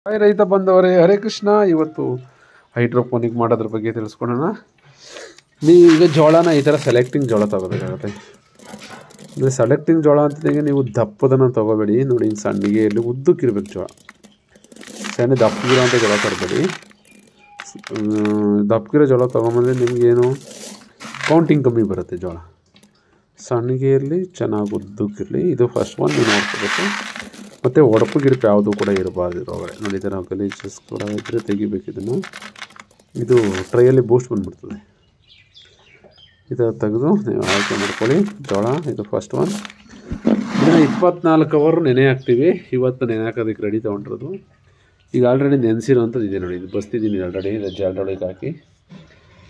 Hi ರೈತ ಬಂದವರೇ, ಹರೇ ಕೃಷ್ಣ. ಇವತ್ತು ಹೈಡ್ರೋಪೋನಿಕ್ ಮಾಡೋದ್ರ ಬಗ್ಗೆ ತಿಳಿಸ್ಕೊಡೋಣ. ನೀವು ಈಗ ಜೋಳನ ಈ ಥರ ಸೆಲೆಕ್ಟಿಂಗ್ ಜೋಳ ತೊಗೋಬೇಕಾಗುತ್ತೆ. ಅಂದರೆ ಸೆಲೆಕ್ಟಿಂಗ್ ಜೋಳ ಅಂತಿದ್ದಂಗೆ ನೀವು ದಪ್ಪದನ್ನು ತೊಗೋಬೇಡಿ. ನೋಡಿ, ಹಿಂಗೆ ಸಣ್ಣಗೆ ಇಲ್ಲಿ ಉದ್ದಕ್ಕಿರ್ಬೇಕು ಜೋಳ. ಸಣ್ಣ ದಪ್ಪಗಿರೋ ಅಂತ ಜೋಳ ತರಬೇಡಿ. ದಪ್ಪಗಿರೋ ಜೋಳ ತೊಗೊಂಬಂದರೆ ನಿಮಗೇನು ಕೌಂಟಿಂಗ್ ಕಮ್ಮಿ ಬರುತ್ತೆ. ಜೋಳ ಸಣ್ಣಗೆ ಇರಲಿ, ಚೆನ್ನಾಗಿ ಉದ್ದಕ್ಕಿರಲಿ. ಇದು ಫಸ್ಟ್ ಒಂದು ನೀವು ನೋಡ್ಕೋಬೇಕು. ಮತ್ತು ಒಡಪು ಗಿಡಪು ಯಾವುದೂ ಕೂಡ ಇರಬಾರ್ದು ಇರೋವರೆ. ನೋಡಿ, ಈ ಥರ ಗಲೀಜಸ್ ಕೂಡ ಇದ್ದರೆ ತೆಗಿಬೇಕು. ಇದನ್ನು ಇದು ಟ್ರೈಯಲ್ಲಿ ಬೂಸ್ಟ್ ಬಂದುಬಿಡ್ತದೆ. ಈ ಥರ ತೆಗೆದು ನೀವು ಆಯ್ಕೆ ಮಾಡ್ಕೊಳ್ಳಿ ಜೋಳ. ಇದು ಫಸ್ಟ್ ಒನ್. ಇದನ್ನು 24 ಅವರ್ ನೆನೆ ಹಾಕ್ತೀವಿ. ಇವತ್ತು ನೆನೆ ಹಾಕೋದಕ್ಕೆ ರೆಡಿ ತೊಗೊಂಡಿರೋದು. ಈಗ ಆಲ್ರೆಡಿ ನೆನೆಸಿರೋಂಥದ್ದು ಇದೆ ನೋಡಿ. ಇದು ಬಸ್ತಿದ್ದೀನಿ ಆಲ್ರೆಡಿ ಜಲ್ಡೊಳಗೆ ಹಾಕಿ.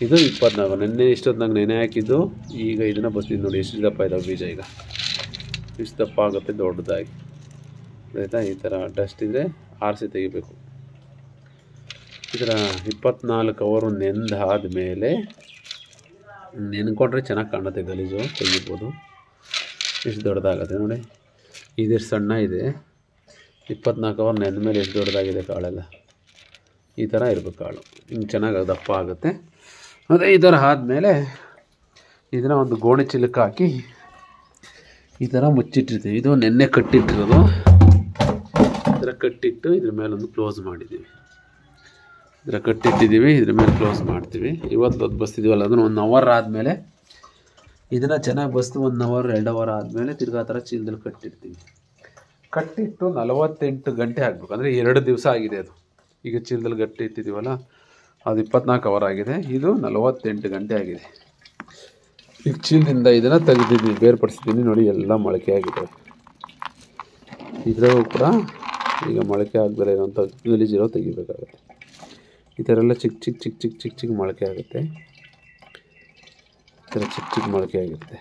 ಇದು 24. ನೆನ್ನೆ ಇಷ್ಟೊತ್ತಿನಾಗ ನೆನೆ ಹಾಕಿದ್ದು. ಈಗ ಇದನ್ನು ಬಸ್ತಿದ್ದೀನಿ ನೋಡಿ. ಎಷ್ಟು ದಪ್ಪ ಇದಾವೆ ಬೀಜ. ಈಗ ಇಷ್ಟು ದಪ್ಪ ಆಗುತ್ತೆ ದೊಡ್ಡದಾಗಿ. ಆಯಿತಾ? ಈ ಥರ ಡಸ್ಟ್ ಇದ್ದರೆ ಆರಿಸಿ ತೆಗಿಬೇಕು. ಈ ಥರ 24 ಅವರು ನೆಂದಾದಮೇಲೆ ನೆನ್ಕೊಂಡ್ರೆ ಚೆನ್ನಾಗಿ ಕಾಣುತ್ತೆ. ಗಲೀಜು ತೆಗಿಬೋದು. ಎಷ್ಟು ದೊಡ್ಡದಾಗುತ್ತೆ ನೋಡಿ. ಇದೆಷ್ಟು ಸಣ್ಣ ಇದೆ. 24 ಅವರ್ ನೆಂದ ಮೇಲೆ ಎಷ್ಟು ದೊಡ್ಡದಾಗಿದೆ ಕಾಳೆಲ್ಲ. ಈ ಥರ ಇರಬೇಕು ಕಾಳು. ಹಿಂಗೆ ಚೆನ್ನಾಗಿ ದಪ್ಪ ಆಗುತ್ತೆ. ಮತ್ತು ಈ ಥರ ಆದಮೇಲೆ ಇದನ್ನು ಒಂದು ಗೋಣಿ ಚೀಲಕ್ಕೆ ಹಾಕಿ ಈ ಥರ ಮುಚ್ಚಿಟ್ಟಿರ್ತೀವಿ. ಇದು ನೆನ್ನೆ ಕಟ್ಟಿಟ್ಟಿರೋದು. ಈ ಥರ ಕಟ್ಟಿಟ್ಟು ಇದ್ರ ಮೇಲೊಂದು ಕ್ಲೋಸ್ ಮಾಡಿದ್ದೀವಿ. ಈ ಥರ ಕಟ್ಟಿಟ್ಟಿದ್ದೀವಿ, ಇದ್ರ ಮೇಲೆ ಕ್ಲೋಸ್ ಮಾಡ್ತೀವಿ. ಇವತ್ತು ಅದು ಬಸ್ತಿದ್ದೀವಲ್ಲ, ಅದನ್ನು 1 ಅವರ್ ಆದಮೇಲೆ ಇದನ್ನು ಚೆನ್ನಾಗಿ ಬಸ್ತು 1 ಅವರ್ 2 ಅವರ್ ಆದಮೇಲೆ ತಿರ್ಗಾ ಥರ ಚೀಲದಲ್ಲಿ ಕಟ್ಟಿರ್ತೀವಿ. ಕಟ್ಟಿಟ್ಟು 48 ಗಂಟೆ ಆಗಬೇಕು. ಅಂದರೆ 2 ದಿವಸ ಆಗಿದೆ ಅದು. ಈಗ ಚೀಲದಲ್ಲಿ ಗಟ್ಟಿ ಇಟ್ಟಿದ್ದೀವಲ್ಲ, ಅದು 24 ಅವರ್ ಆಗಿದೆ. ಇದು 48 ಗಂಟೆ ಆಗಿದೆ. ಈಗ ಚೀಲದಿಂದ ಇದನ್ನು ತೆಗೆದಿದ್ದೀನಿ, ಬೇರ್ಪಡಿಸಿದ್ದೀನಿ. ನೋಡಿ, ಎಲ್ಲ ಮೊಳಕೆ ಆಗಿದೆ. ಇದ್ರಾಗೂ ಕೂಡ ಈಗ ಮೊಳಕೆ ಆಗದಲ್ಲೇ ಇರೋಂಥ ಗಲೀಜಿರೋ ತೆಗಿಬೇಕಾಗುತ್ತೆ. ಈ ಥರ ಎಲ್ಲ ಚಿಕ್ಕ ಚಿಕ್ಕ ಚಿಕ್ಕ ಚಿಕ್ಕ ಚಿಕ್ಕ ಚಿಕ್ಕ ಮೊಳಕೆ ಆಗುತ್ತೆ. ಈ ಥರ ಚಿಕ್ಕ ಚಿಕ್ಕ ಮೊಳಕೆ ಆಗುತ್ತೆ.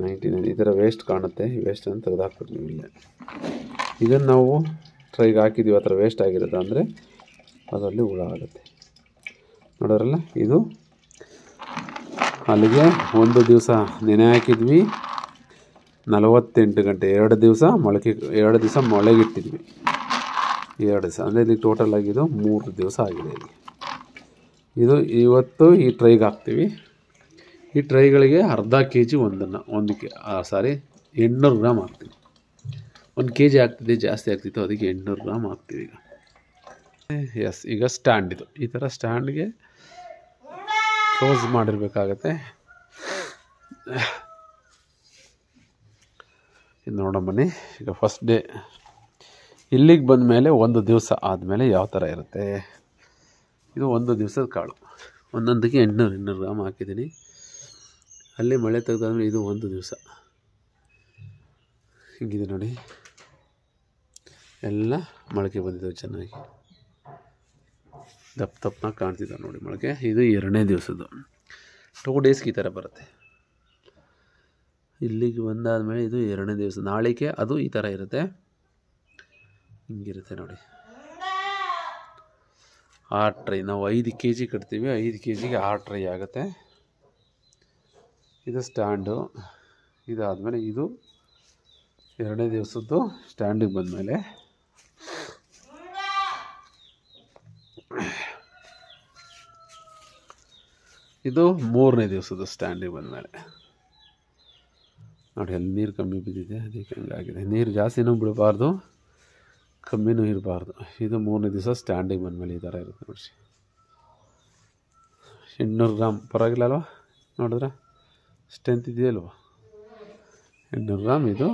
99 ಈ ಥರ ವೇಸ್ಟ್ ಕಾಣುತ್ತೆ. ಈ ವೇಸ್ಟನ್ನು ತೆಗೆದಾಕ್ಬೇಕು ನೀವು. ಇಲ್ಲೇ ಇದನ್ನು ನಾವು ಟ್ರೈಗೆ ಹಾಕಿದ್ದೀವಿ. ಆ ಥರ ವೇಸ್ಟ್ ಆಗಿರುತ್ತೆ ಅಂದರೆ ಅದರಲ್ಲಿ ಹುಳ ಆಗುತ್ತೆ. ನೋಡೋರಲ್ಲ, ಇದು ಅಲ್ಲಿಗೆ 1 ದಿವಸ ನೆನೆ ಹಾಕಿದ್ವಿ. 48 ಗಂಟೆ 2 ದಿವಸ ಮೊಳಕೆ 2 ದಿವಸ ಮೊಳಗಿಟ್ಟಿದ್ವಿ. 2 ದಿವಸ ಅಂದರೆ ಇಲ್ಲಿ ಟೋಟಲ್ ಆಗಿದ್ದು 3 ದಿವಸ ಆಗಿದೆ. ಇಲ್ಲಿ ಇದು ಇವತ್ತು ಈ ಟ್ರೈಗೆ ಹಾಕ್ತೀವಿ. ಈ ಟ್ರೈಗಳಿಗೆ ಅರ್ಧ kg 800 ಗ್ರಾಮ್ ಹಾಕ್ತೀವಿ. 1 kg ಆಗ್ತಿದೆ, ಜಾಸ್ತಿ ಆಗ್ತಿತ್ತು, ಅದಕ್ಕೆ 800 ಗ್ರಾಮ್ ಹಾಕ್ತೀವಿ. ಈಗ ಎಸ್, ಈಗ ಸ್ಟ್ಯಾಂಡ್ ಇದು. ಈ ಥರ ಸ್ಟ್ಯಾಂಡ್ಗೆ ಕ್ಲೋಸ್ ಮಾಡಿರಬೇಕಾಗತ್ತೆ. ಇದು ನೋಡೋ ಬನ್ನಿ. ಈಗ ಫಸ್ಟ್ ಡೇ ಇಲ್ಲಿಗೆ ಬಂದ ಮೇಲೆ 1 ದಿವಸ ಆದಮೇಲೆ ಯಾವ ಥರ ಇರುತ್ತೆ. ಇದು 1 ದಿವಸದ ಕಾಳು. ಒಂದೊಂದಕ್ಕೆ 800 ಗ್ರಾಮ್ ಹಾಕಿದ್ದೀನಿ. ಅಲ್ಲಿ ಮಳೆ ತೆಗೆದಾದ್ಮೇಲೆ ಇದು 1 ದಿವಸ ಹಿಂಗಿದೆ ನೋಡಿ. ಎಲ್ಲ ಮೊಳಕೆ ಬಂದಿದ್ದಾವೆ ಚೆನ್ನಾಗಿ. ದಪ್ಪ ದಪ್ಪನಾಗಿ ಕಾಣ್ತಿದ್ದಾವೆ ನೋಡಿ ಮೊಳಕೆ. ಇದು 2ನೇ ದಿವಸದ್ದು. 2 ಡೇಸ್ಗೆ ಈ ಥರ ಬರುತ್ತೆ. ಇಲ್ಲಿಗೆ ಬಂದಾದಮೇಲೆ ಇದು 2ನೇ ದಿವಸ. ನಾಳೆಗೆ ಅದು ಈ ಥರ ಇರುತ್ತೆ. ಹಿಂಗಿರುತ್ತೆ ನೋಡಿ. 6 ಟ್ರೈ. ನಾವು 5 kg ಕಟ್ತೀವಿ. 5 kgಗೆ 6 ಟ್ರೈ ಆಗುತ್ತೆ. ಇದು ಸ್ಟ್ಯಾಂಡು. ಇದಾದಮೇಲೆ ಇದು 2ನೇ ದಿವಸದ್ದು. ಸ್ಟ್ಯಾಂಡಿಗೆ ಬಂದಮೇಲೆ ಇದು 3ನೇ ದಿವಸದ್ದು. ಸ್ಟ್ಯಾಂಡಿಗೆ ಬಂದಮೇಲೆ ನೋಡಿ, ಅಲ್ಲಿ ನೀರು ಕಮ್ಮಿ ಬಿದ್ದಿದೆ, ಅದಕ್ಕೆ ಹಂಗಾಗಿದೆ. ನೀರು ಜಾಸ್ತಿನೂ ಬಿಡಬಾರ್ದು, ಕಮ್ಮಿನೂ ಇರಬಾರ್ದು. ಇದು 3ನೇ ದಿವಸ ಸ್ಟ್ಯಾಂಡಿಗೆ ಬಂದಮೇಲೆ ಈ ಥರ ಇರುತ್ತೆ ನೋಡಿ. 800 ಗ್ರಾಮ್ ಪರವಾಗಿಲ್ಲ ಅಲ್ವಾ? ನೋಡಿದ್ರೆ ಸ್ಟ್ರೆಂತ್ ಇದೆಯಲ್ವ? 800 ಗ್ರಾಮ್ ಇದು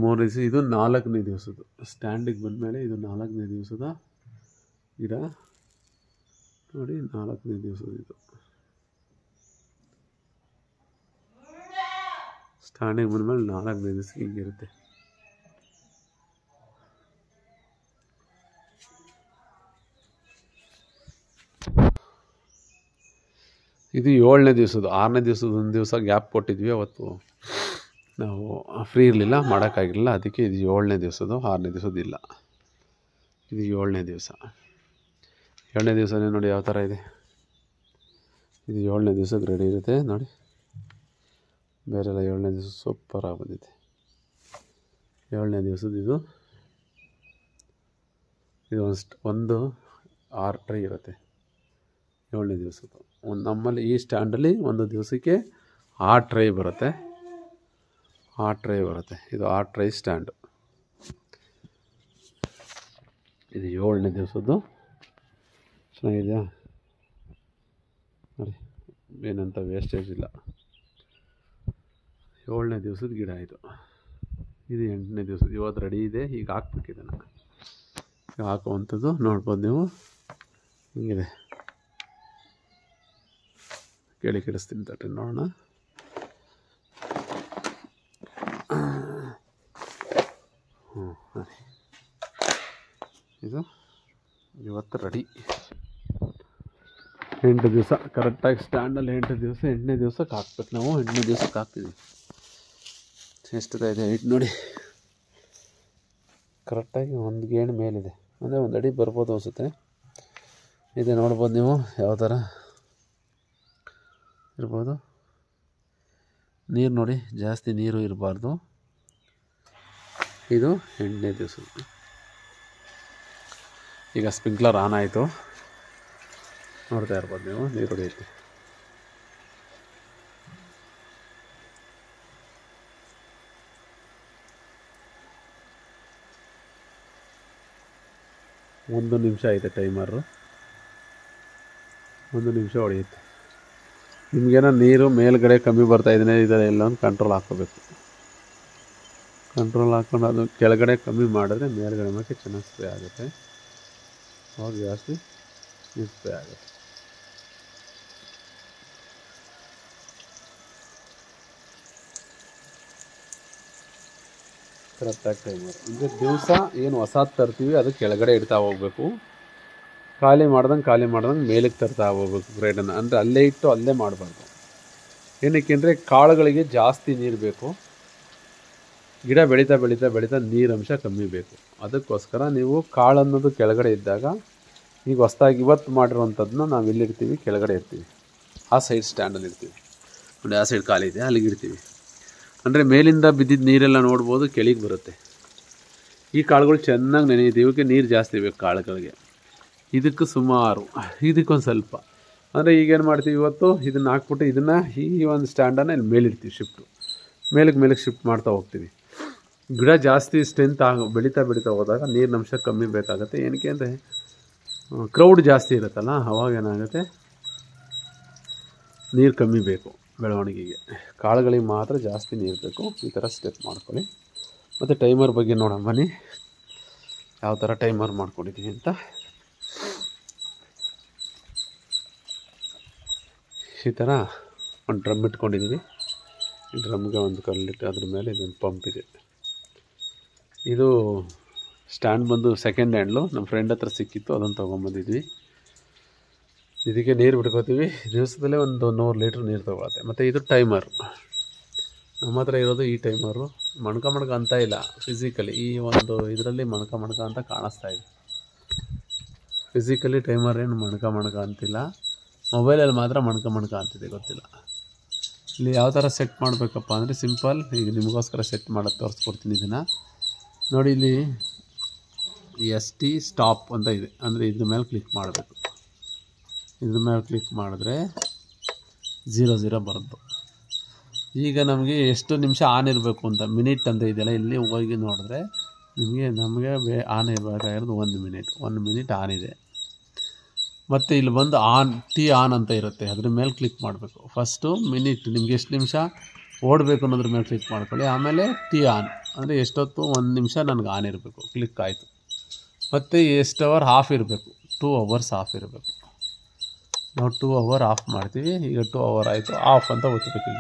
3 ದಿವಸ. ಇದು 4ನೇ ದಿವಸದ್ದು. ಸ್ಟ್ಯಾಂಡಿಗೆ ಬಂದಮೇಲೆ ಇದು 4ನೇ ದಿವಸದ ಗಿಡ ನೋಡಿ. 4ನೇ ದಿವಸದ ಇದು ಸ್ಟ್ಯಾಂಡಿಗೆ ಬಂದಮೇಲೆ 4ನೇ ದಿವಸ ಹಿಂಗಿರುತ್ತೆ. ಇದು 7ನೇ ದಿವಸದ್ದು. 6ನೇ ದಿವಸದ 1 ದಿವಸ ಗ್ಯಾಪ್ ಕೊಟ್ಟಿದ್ವಿ. ಅವತ್ತು ನಾವು ಫ್ರೀ ಇರಲಿಲ್ಲ, ಮಾಡೋಕ್ಕಾಗಿರಲಿಲ್ಲ. ಅದಕ್ಕೆ ಇದು 7ನೇ ದಿವಸದ್ದು. 6ನೇ ದಿವಸದ್ದು ಇಲ್ಲ. ಇದು 7ನೇ ದಿವಸ. 7ನೇ ದಿವಸನೇ ನೋಡಿ ಯಾವ ಥರ ಇದೆ. ಇದು 7ನೇ ದಿವಸಕ್ಕೆ ರೆಡಿ ಇರುತ್ತೆ ನೋಡಿ. ಬೇರೆಲ್ಲ 7ನೇ ದಿವಸ ಸೂಪರಾಗಿ ಬಂದಿದೆ. 7ನೇ ದಿವಸದ ಇದು ಇದು ಒಂದು 6 ಟ್ರೈ ಇರುತ್ತೆ 7ನೇ ದಿವಸದ್ದು. ನಮ್ಮಲ್ಲಿ ಈ ಸ್ಟ್ಯಾಂಡಲ್ಲಿ ಒಂದು ದಿವಸಕ್ಕೆ 6 ಟ್ರೈ ಬರುತ್ತೆ. 6 ಟ್ರೈ ಬರುತ್ತೆ. ಇದು 6 ಟ್ರೈ ಸ್ಟ್ಯಾಂಡು. ಇದು 7ನೇ ದಿವಸದ್ದು. ಚೆನ್ನಾಗಿದೆಯಾ ನೋಡಿ, ಏನಂತ ವೇಸ್ಟೇಜ್ ಇಲ್ಲ. 7ನೇ ದಿವಸದ ಗಿಡ ಇದು. 8ನೇ ದಿವಸದ. ಇವತ್ತು ರೆಡಿ ಇದೆ. ಈಗ ಹಾಕ್ಬೇಕಿದನ್ನು. ಈಗ ಹಾಕುವಂಥದ್ದು ನೋಡ್ಬೋದು ನೀವು. ಹಿಂಗಿದೆ. ಕೆಡಿಸ್ತೀನಿ ತಟ್ಟೆ ನೋಡೋಣ. ಇದು ಇವತ್ತು ರೆಡಿ. 8 ದಿವಸ ಕರೆಕ್ಟಾಗಿ ಸ್ಟ್ಯಾಂಡಲ್ಲಿ 8 ದಿವಸ. 8ನೇ ದಿವಸಕ್ಕೆ ಹಾಕ್ಬೇಕು ನಾವು. 8ನೇ ದಿವಸಕ್ಕೆ ಹಾಕ್ತೀವಿ. ಎಷ್ಟು ಇದೆ ಹೈಟ್ ನೋಡಿ. ಕರೆಕ್ಟಾಗಿ ಒಂದು ಗೇಣು ಮೇಲಿದೆ, ಅಂದರೆ ಒಂದು ಅಡಿ ಬರ್ಬೋದು ಅನಿಸುತ್ತೆ. ಇದೆ ನೋಡ್ಬೋದು ನೀವು ಯಾವ ಥರ ಇರ್ಬೋದು. ನೀರು ನೋಡಿ, ಜಾಸ್ತಿ ನೀರು ಇರಬಾರ್ದು. ಇದು 8ನೇ ದಿವಸ. ಈಗ ಸ್ಪ್ರಿಂಕ್ಲರ್ ಆನ್ ಆಯಿತು, ನೋಡ್ತಾ ಇರ್ಬೋದು ನೀವು. ನೀರು ಹೊಡೆಯುತ್ತೆ. ಒಂದು ನಿಮಿಷ ಐತೆ ಟೈಮರು. 1 ನಿಮಿಷ ಹೊಡೆಯುತ್ತೆ. ನಿಮಗೇನೋ ನೀರು ಮೇಲ್ಗಡೆ ಕಮ್ಮಿ ಬರ್ತಾಯಿದ್ದೇನೆ ಇದೆಲ್ಲ ಎಲ್ಲ ಒಂದು ಕಂಟ್ರೋಲ್ ಹಾಕ್ಕೋಬೇಕು. ಕಂಟ್ರೋಲ್ ಹಾಕ್ಕೊಂಡು ಅದು ಕೆಳಗಡೆ ಕಮ್ಮಿ ಮಾಡಿದ್ರೆ ಮೇಲ್ಗಡೆ ಮೇಲೆ ಚೆನ್ನಾಗಿ ಸ್ಪ್ರೇ ಆಗುತ್ತೆ. ಅವಾಗ ಜಾಸ್ತಿ ನೀರು ಸ್ಪ್ರೇ ಆಗುತ್ತೆ. ಕರೆಕ್ಟಾಗಿ ಟೈಮರ್. ಅಂದರೆ ದಿವಸ ಏನು ಹೊಸದು ತರ್ತೀವಿ ಅದು ಕೆಳಗಡೆ ಇಡ್ತಾ ಹೋಗಬೇಕು. ಖಾಲಿ ಮಾಡ್ದಂಗೆ ಮೇಲಕ್ಕೆ ತರ್ತಾ ಹೋಗ್ಬೇಕು ಗ್ರೇಡನ್ನು. ಅಂದರೆ ಅಲ್ಲೇ ಇಟ್ಟು ಅಲ್ಲೇ ಮಾಡಬಾರ್ದು. ಏನಕ್ಕೆ ಅಂದರೆ ಕಾಳುಗಳಿಗೆ ಜಾಸ್ತಿ ನೀರು ಬೇಕು. ಗಿಡ ಬೆಳೀತಾ ನೀರಂಶ ಕಮ್ಮಿ ಬೇಕು. ಅದಕ್ಕೋಸ್ಕರ ನೀವು ಕಾಳು ಅನ್ನೋದು ಕೆಳಗಡೆ ಇದ್ದಾಗ, ಈಗ ಹೊಸ್ದಾಗಿ ಇವತ್ತು ಮಾಡಿರೋವಂಥದ್ದನ್ನ ನಾವು ಇಲ್ಲಿರ್ತೀವಿ, ಕೆಳಗಡೆ ಇರ್ತೀವಿ. ಆ ಸೈಡ್ ಸ್ಟ್ಯಾಂಡಲ್ಲಿ ಇರ್ತೀವಿ ನೋಡಿ. ಆ ಸೈಡ್ ಖಾಲಿ ಇದೆ, ಅಲ್ಲಿಗೆ ಇರ್ತೀವಿ. ಅಂದರೆ ಮೇಲಿಂದ ಬಿದ್ದಿದ್ದ ನೀರೆಲ್ಲ ನೋಡ್ಬೋದು, ಕೆಳಗೆ ಬರುತ್ತೆ. ಈ ಕಾಳುಗಳು ಚೆನ್ನಾಗಿ ನೆನೆಯುತ್ತೆ. ಇವಕ್ಕೆ ನೀರು ಜಾಸ್ತಿ ಬೇಕು ಕಾಳುಗಳಿಗೆ. ಇದಕ್ಕೆ ಸುಮಾರು, ಇದಕ್ಕೊಂದು ಸ್ವಲ್ಪ. ಅಂದರೆ ಈಗೇನು ಮಾಡ್ತೀವಿ, ಇವತ್ತು ಇದನ್ನು ಹಾಕ್ಬಿಟ್ಟು ಇದನ್ನು ಈ ಒಂದು ಸ್ಟ್ಯಾಂಡನ್ನು ಇಲ್ಲಿ ಮೇಲಿಡ್ತೀವಿ. ಮೇಲಕ್ಕೆ ಶಿಫ್ಟ್ ಮಾಡ್ತಾ ಹೋಗ್ತೀವಿ. ಗಿಡ ಜಾಸ್ತಿ ಸ್ಟ್ರೆಂತ್ ಬೆಳೀತಾ ಹೋದಾಗ ನೀರಿನಂಶ ಕಮ್ಮಿ ಬೇಕಾಗುತ್ತೆ. ಏನಕ್ಕೆ ಅಂದರೆ ಕ್ರೌಡ್ ಜಾಸ್ತಿ ಇರುತ್ತಲ್ಲ, ಅವಾಗ ಏನಾಗುತ್ತೆ, ನೀರು ಕಮ್ಮಿ ಬೇಕು ಬೆಳವಣಿಗೆಗೆ. ಕಾಳುಗಳಿಗೆ ಮಾತ್ರ ಜಾಸ್ತಿ ನೀರು ಬೇಕು. ಈ ಥರ ಸ್ಟೆಪ್ ಮಾಡ್ಕೊಳ್ಳಿ. ಮತ್ತು ಟೈಮರ್ ಬಗ್ಗೆ ನೋಡೋಣ ಬನ್ನಿ, ಯಾವ ಥರ ಟೈಮರ್ ಮಾಡ್ಕೊಂಡಿದ್ದೀವಿ ಅಂತ. ಈ ಥರ ಒಂದು ಡ್ರಮ್ ಇಟ್ಕೊಂಡಿದ್ದೀವಿ. ಈ ಡ್ರಮ್ಗೆ ಒಂದು ಕಲ್ಲಿಟ್ಟು ಅದ್ರ ಮೇಲೆ ಇದೊಂದು ಪಂಪ್ ಇದೆ. ಇದು ಸ್ಟ್ಯಾಂಡ್ ಬಂದು ಸೆಕೆಂಡ್ ಹ್ಯಾಂಡ್ಲು, ನಮ್ಮ ಫ್ರೆಂಡ್ ಹತ್ರ ಸಿಕ್ಕಿತ್ತು, ಅದನ್ನು ತೊಗೊಂಬಂದಿದ್ವಿ. ಇದಕ್ಕೆ ನೀರು ಬಿಟ್ಕೋತೀವಿ. ದಿವಸದಲ್ಲೇ ಒಂದು 100 ಲೀಟ್ರ್ ನೀರು ತೊಗೊಳತ್ತೆ. ಮತ್ತು ಇದು ಟೈಮರ್. ನಮ್ಮ ಹತ್ರ ಇರೋದು ಈ ಟೈಮರು. ಮಣ್ಕ ಅಂತ ಇಲ್ಲ, ಫಿಸಿಕಲಿ ಈ ಒಂದು ಇದರಲ್ಲಿ ಮಣ್ಕ ಅಂತ ಕಾಣಿಸ್ತಾ ಇದೆ. ಫಿಸಿಕಲಿ ಟೈಮರ್ ಏನು ಮಣ್ಕ ಅಂತಿಲ್ಲ. ಮೊಬೈಲಲ್ಲಿ ಮಾತ್ರ ಮಣ್ಕ ಅಂತಿದೆ, ಗೊತ್ತಿಲ್ಲ. ಇಲ್ಲಿ ಯಾವ ಥರ ಸೆಟ್ ಮಾಡಬೇಕಪ್ಪ ಅಂದರೆ ಸಿಂಪಲ್. ಈಗ ನಿಮಗೋಸ್ಕರ ಸೆಟ್ ಮಾಡೋದು ತೋರಿಸ್ಕೊಡ್ತೀನಿ. ಇದನ್ನು ನೋಡಿ, ಇಲ್ಲಿ ST ಸ್ಟಾಪ್ ಅಂತ ಇದೆ. ಅಂದರೆ ಇದ್ರ ಮೇಲೆ ಕ್ಲಿಕ್ ಮಾಡಬೇಕು. ಇದ್ರ ಮೇಲೆ ಕ್ಲಿಕ್ ಮಾಡಿದ್ರೆ 00 ಬರುತ್ತೆ. ಈಗ ನಮಗೆ ಎಷ್ಟು ನಿಮಿಷ ಆನ್ ಇರಬೇಕು ಅಂತ ಮಿನಿಟ್ ಅಂತ ಇದೆಯಲ್ಲ, ಇಲ್ಲಿ ಹೋಗಿ ನೋಡಿದ್ರೆ ನಮಗೆ ಆನ್ ಇರಬೇಕಾಗಿರೋದು 1 ಮಿನಿಟ್ ಆನ್ ಇದೆ. ಮತ್ತು ಇಲ್ಲಿ ಬಂದು ಆನ್ ಅಂತ ಇರುತ್ತೆ. ಅದ್ರ ಮೇಲೆ ಕ್ಲಿಕ್ ಮಾಡಬೇಕು. ಫಸ್ಟು ಮಿನಿಟ್, ನಿಮ್ಗೆ ಎಷ್ಟು ನಿಮಿಷ ಓಡಬೇಕು ಅನ್ನೋದ್ರ ಮೇಲೆ ಕ್ಲಿಕ್ ಮಾಡ್ಕೊಳ್ಳಿ. ಆಮೇಲೆ ಆನ್ ಅಂದರೆ ಎಷ್ಟೊತ್ತು 1 ನಿಮಿಷ ನನಗೆ ಆನ್ ಇರಬೇಕು. ಕ್ಲಿಕ್ ಆಯಿತು. ಮತ್ತು ಎಷ್ಟು ಅವರ್ ಆಫ್ ಇರಬೇಕು, 2 ಅವರ್ಸ್ ಆಫ್ ಇರಬೇಕು. ನಾವು 2 ಅವರ್ ಆಫ್ ಮಾಡ್ತೀವಿ. ಈಗ 2 ಅವರ್ ಆಯಿತು. ಆಫ್ ಅಂತ ಒತ್ತಬೇಕು.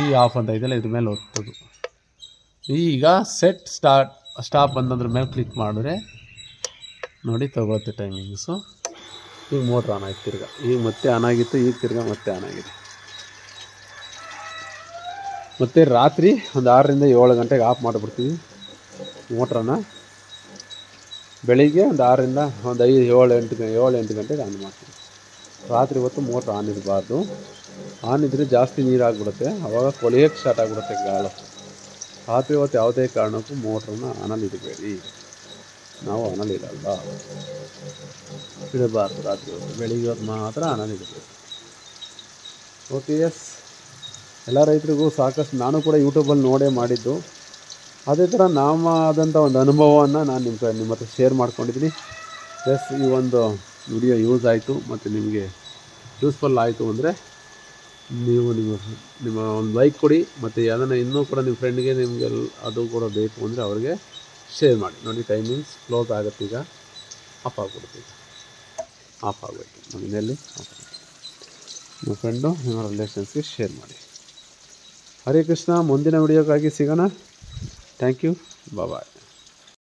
ಈಗ ಆಫ್ ಅಂತ ಇದೆಯಲ್ಲ, ಇದ್ರ ಮೇಲೆ ಒತ್ತೋದು. ಈಗ ಸೆಟ್ ಸ್ಟಾಪ್ ಅನ್ನೋದ್ರ ಮೇಲೆ ಕ್ಲಿಕ್ ಮಾಡಿದ್ರೆ ನೋಡಿ ತಗೋತ್ತೆ ಟೈಮಿಂಗ್ಸು. ಈಗ ಮೋಟ್ರ್ ಆನ್ ಆಯ್ತು. ಈಗ ಮತ್ತೆ ಆನ್ ಆಗಿತ್ತು. ಈಗ ಮತ್ತೆ ಆನ್ ಆಗಿದೆ. ಮತ್ತು ರಾತ್ರಿ ಒಂದು 6ರಿಂದ 7 ಗಂಟೆಗೆ ಆಫ್ ಮಾಡಿಬಿಡ್ತೀವಿ ಮೋಟ್ರನ್ನು. ಬೆಳಿಗ್ಗೆ ಒಂದು 6ರಿಂದ ಒಂದು 7-8 ಗಂಟೆಗೆ ಆನ್ ಮಾಡ್ತೀವಿ. ರಾತ್ರಿ ಹೊತ್ತು ಮೋಟ್ರ್ ಆನ್ ಇರಬಾರ್ದು. ಆನ್ ಇದ್ದರೆ ಜಾಸ್ತಿ ನೀರಾಗಿಬಿಡುತ್ತೆ. ಆವಾಗ ಕೊಳೆಯೋಕ್ಕೆ ಸ್ಟಾರ್ಟ್ ಆಗಿಬಿಡುತ್ತೆ ಗಾಳು. ರಾತ್ರಿ ಹೊತ್ತು ಯಾವುದೇ ಕಾರಣಕ್ಕೂ ಮೋಟ್ರನ್ನು ಆನಲ್ಲಿ ಇಡಬೇಡಿ. ನಾವು ಆನಲ್ಲಿ ಇಡಲ್ಲ, ಇಡಬಾರ್ದು. ರಾತ್ರಿ ಹೊತ್ತು ಬೆಳಿಗ್ಗೆ ಹೊತ್ತು ಮಾತ್ರ ಆನಲ್ಲಿ ಇಡಬೇಕು. Okay, yes. ಎಲ್ಲ ರೈತರಿಗೂ ಸಾಕಷ್ಟು ನಾನು ಕೂಡ ಯೂಟ್ಯೂಬಲ್ಲಿ ನೋಡೇ ಮಾಡಿದ್ದು. ಅದೇ ಥರ ಆದಂಥ ಒಂದು ಅನುಭವವನ್ನು ನಾನು ನಿಮ್ಮ ಹತ್ರ ಶೇರ್ ಮಾಡ್ಕೊಂಡಿದ್ದೀನಿ. ಎಸ್, ಈ ಒಂದು ವಿಡಿಯೋ ಯೂಸ್ ಆಯಿತು ಮತ್ತು ನಿಮಗೆ ಯೂಸ್ಫುಲ್ ಆಯಿತು ಅಂದರೆ ನೀವು ನಿಮ್ಮ ಒಂದು ಲೈಕ್ ಕೊಡಿ, ಮತ್ತು ಅದನ್ನು ಇನ್ನೂ ಕೂಡ ನಿಮ್ಮ ಫ್ರೆಂಡ್ಗೆ ನಿಮಗೆ ಅದು ಕೂಡ ಬೇಕು ಅಂದರೆ ಅವ್ರಿಗೆ ಶೇರ್ ಮಾಡಿ. ನೋಡಿ, ಟೈಮಿಂಗ್ಸ್ ಕ್ಲೋಸ್ ಆಗುತ್ತೆ. ಈಗ ಆಫ್ ಆಗಿಬಿಡುತ್ತೆ. ಆಫ್ ಆಗಬೇಕು ಮನೆಯಲ್ಲಿ. ನಿಮ್ಮ ಫ್ರೆಂಡು ನಿಮ್ಮ ರಿಲೇಷನ್ಸ್ಗೆ ಶೇರ್ ಮಾಡಿ. ಹರೇ ಕೃಷ್ಣ. ಮುಂದಿನ ವಿಡಿಯೋಕ್ಕಾಗಿ ಸಿಗೋಣ. Thank you. ಬಾಯ್.